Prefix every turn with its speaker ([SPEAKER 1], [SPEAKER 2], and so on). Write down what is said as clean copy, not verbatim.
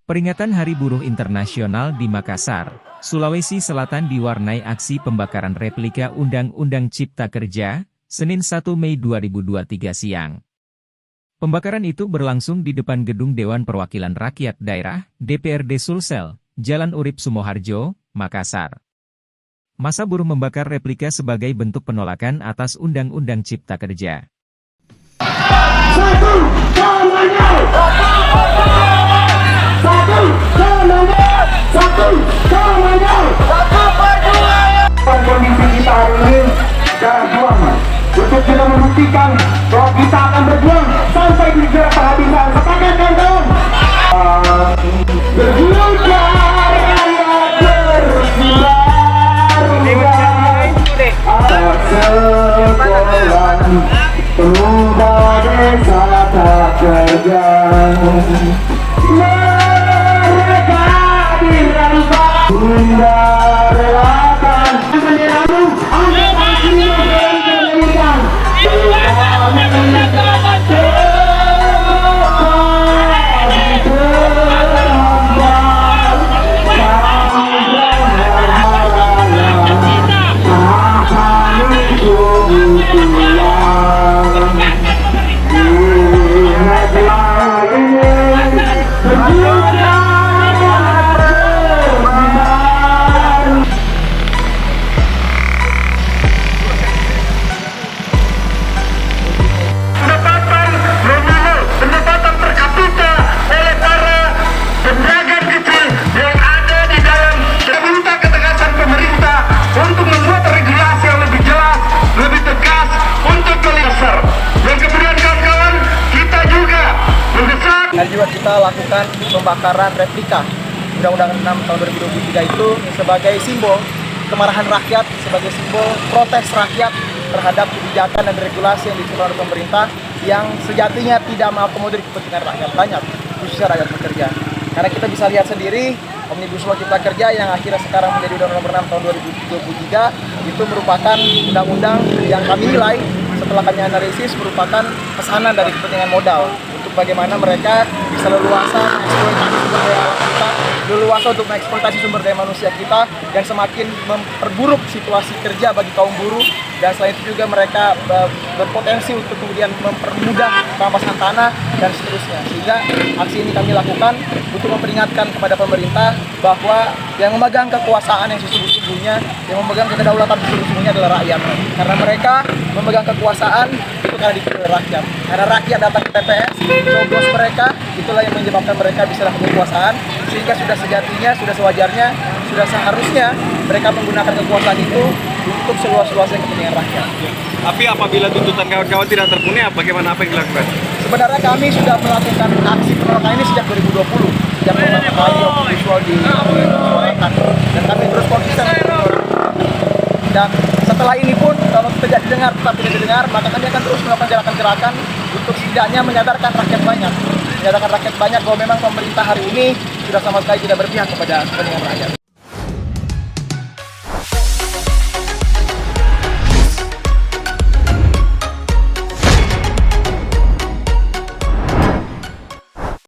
[SPEAKER 1] Peringatan Hari Buruh Internasional di Makassar, Sulawesi Selatan diwarnai aksi pembakaran replika Undang-Undang Cipta Kerja, Senin 1 Mei 2023 siang. Pembakaran itu berlangsung di depan Gedung Dewan Perwakilan Rakyat Daerah, DPRD Sulsel, Jalan Urip Sumoharjo, Makassar. Massa buruh membakar replika sebagai bentuk penolakan atas Undang-Undang Cipta Kerja.
[SPEAKER 2] Kondisi kita hari ini darah juang untuk kita membuktikan bahwa kita akan berjuang sampai di jarak penghabisan. Sepakat kan kawan? Berjuang rakyat bersinar, sekolah pemuda desa tak kerja. Mereka dirangkap Bunda relakan benderamu angkat kaki berikan
[SPEAKER 3] Hari juga kita lakukan pembakaran replika Undang-Undang 6 tahun 2023 itu sebagai simbol kemarahan rakyat, sebagai simbol protes rakyat terhadap kebijakan dan regulasi yang dikeluarkan oleh pemerintah yang sejatinya tidak mengakomodir kepentingan rakyat banyak, khususnya rakyat pekerja. Karena kita bisa lihat sendiri, Omnibus Law Cipta Kerja yang akhirnya sekarang menjadi Undang-Undang Nomor 6 tahun 2023 itu merupakan undang-undang yang kami nilai setelah kami analisis merupakan pesanan dari kepentingan modal untuk bagaimana mereka bisa leluasa mengeksploitasi sumber daya alam kita, leluasa untuk mengeksploitasi sumber daya manusia kita, dan semakin memperburuk situasi kerja bagi kaum buruh, dan selain itu juga mereka berpotensi untuk kemudian mempermudah perampasan tanah dan seterusnya. Sehingga aksi ini kami lakukan untuk memperingatkan kepada pemerintah bahwa yang memegang kekuasaan yang sesungguhnya, yang memegang kedaulatan sesungguhnya adalah rakyat. Karena mereka memegang kekuasaan itu karena dipilih oleh rakyat. Karena rakyat datang ke TPS, coblos mereka, itulah yang menyebabkan mereka bisa dapat kekuasaan. Sehingga sudah sejatinya, sudah sewajarnya, sudah seharusnya mereka menggunakan kekuasaan itu untuk seluas-luasnya kepentingan rakyat.
[SPEAKER 4] Tapi apabila tuntutan kawan-kawan tidak terpenuhi, bagaimana apa yang dilakukan? Sebenarnya
[SPEAKER 3] kami sudah melakukan aksi penolakan ini sejak 2020, sejak pertama kali Omnibus Law disuarakan, dan kami terus konsisten. Dan setelah ini pun, kalau tidak didengar, tetap tidak didengar, maka kami akan terus melakukan gerakan-gerakan untuk setidaknya menyadarkan rakyat banyak bahwa memang pemerintah hari ini sudah sama sekali tidak berpihak kepada kepentingan rakyat.